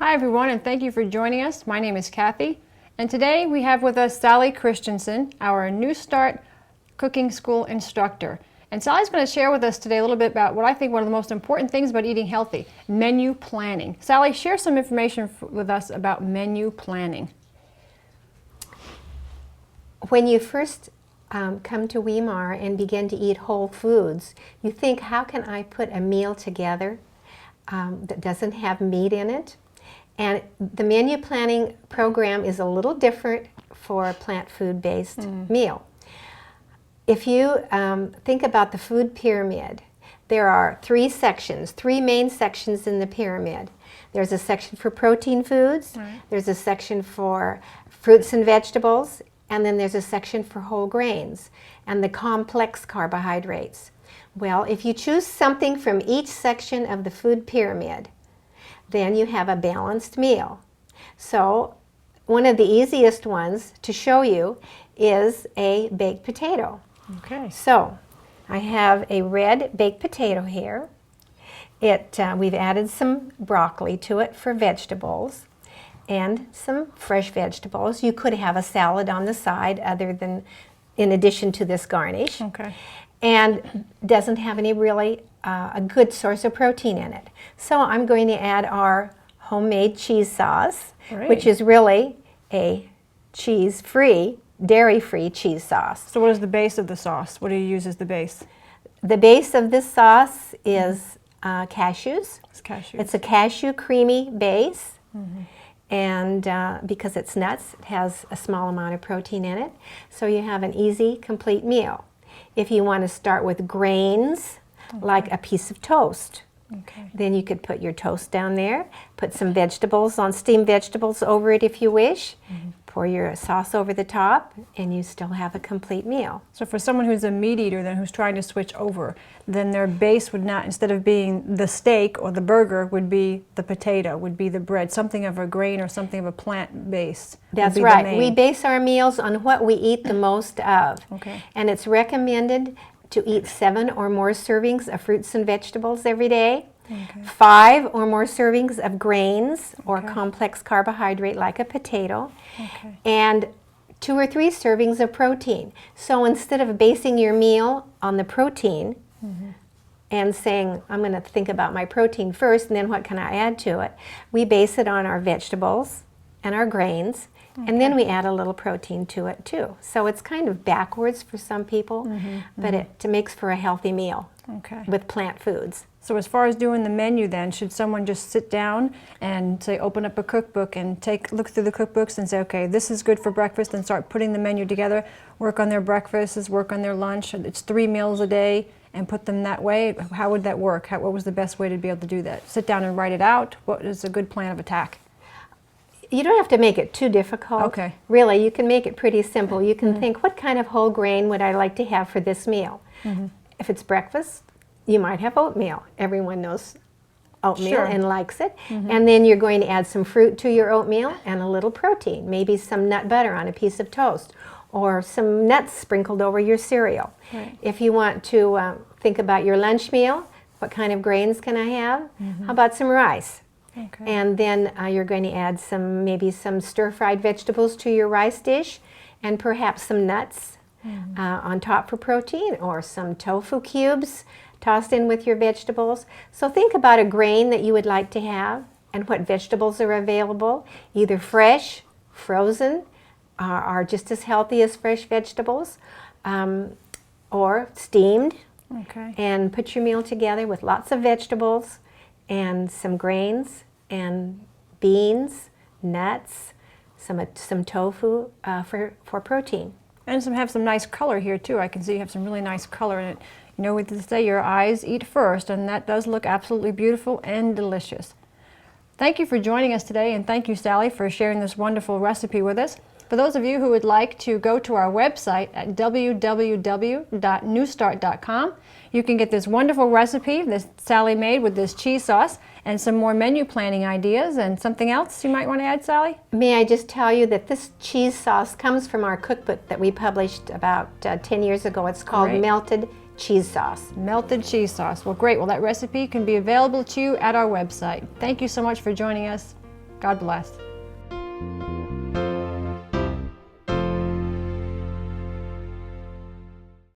Hi everyone, and thank you for joining us. My name is Kathy, and today we have with us Sally Christensen, our NEWSTART Cooking School instructor. And Sally's going to share with us today a little bit about what I think one of the most important things about eating healthy, menu planning. Sally, share some information with us about menu planning. When you first come to Weimar and begin to eat whole foods, you think, how can I put a meal together that doesn't have meat in it? And the menu planning program is a little different for a plant food-based meal. If you think about the food pyramid, there are three main sections in the pyramid. There's a section for protein foods, there's a section for fruits and vegetables, and then there's a section for whole grains and the complex carbohydrates. Well, if you choose something from each section of the food pyramid, then you have a balanced meal. So one of the easiest ones to show you is a baked potato. Okay. So I have a red baked potato here. We've added some broccoli to it for vegetables and some fresh vegetables. You could have a salad on the side in addition to this garnish. Okay. And doesn't have any really a good source of protein in it. So I'm going to add our homemade cheese sauce, which is really a cheese-free, dairy-free cheese sauce. So what is the base of the sauce? What do you use as the base? The base of this sauce is cashews. It's cashews. It's a cashew creamy base. And because it's nuts, it has a small amount of protein in it. So you have an easy, complete meal. If you want to start with grains, like a piece of toast, then you could put your toast down there, put some vegetables steamed vegetables over it if you wish, pour your sauce over the top, and you still have a complete meal. So for someone who's a meat eater then who's trying to switch over, then their base would not, instead of being the steak or the burger, would be the potato, would be the bread, something of a grain or something of a plant base. That's right. We base our meals on what we eat the most of. And it's recommended to eat 7 or more servings of fruits and vegetables every day, 5 or more servings of grains or complex carbohydrate like a potato, and 2 or 3 servings of protein. So instead of basing your meal on the protein and saying, I'm going to think about my protein first and then what can I add to it, we base it on our vegetables and our grains, and then we add a little protein to it too. So it's kind of backwards for some people, but it makes for a healthy meal with plant foods. So as far as doing the menu then, should someone just sit down and say open up a cookbook and look through the cookbooks and say, okay, this is good for breakfast, and start putting the menu together, work on their breakfasts, work on their lunch, it's 3 meals a day, and put them that way? How would that work? What was the best way to be able to do that? Sit down and write it out? What is a good plan of attack? You don't have to make it too difficult. Really, you can make it pretty simple. You can think, what kind of whole grain would I like to have for this meal? If it's breakfast, you might have oatmeal. Everyone knows oatmeal and likes it. And then you're going to add some fruit to your oatmeal and a little protein, maybe some nut butter on a piece of toast, or some nuts sprinkled over your cereal. If you want to think about your lunch meal, what kind of grains can I have? How about some rice? And then you're going to add maybe some stir-fried vegetables to your rice dish, and perhaps some nuts on top for protein, or some tofu cubes tossed in with your vegetables. So think about a grain that you would like to have and what vegetables are available, either fresh, frozen, are just as healthy as fresh vegetables, or steamed. And put your meal together with lots of vegetables and some grains and beans, nuts, some tofu for protein. And have some nice color here too. I can see you have some really nice color in it. You know, we say your eyes eat first, and that does look absolutely beautiful and delicious. Thank you for joining us today, and thank you, Sally, for sharing this wonderful recipe with us. For those of you who would like to go to our website at www.newstart.com, you can get this wonderful recipe that Sally made with this cheese sauce, and some more menu planning ideas, and something else you might want to add, Sally? May I just tell you that this cheese sauce comes from our cookbook that we published about 10 years ago. It's called Melted Cheese Sauce. Melted cheese sauce. Well, great. Well, that recipe can be available to you at our website. Thank you so much for joining us. God bless.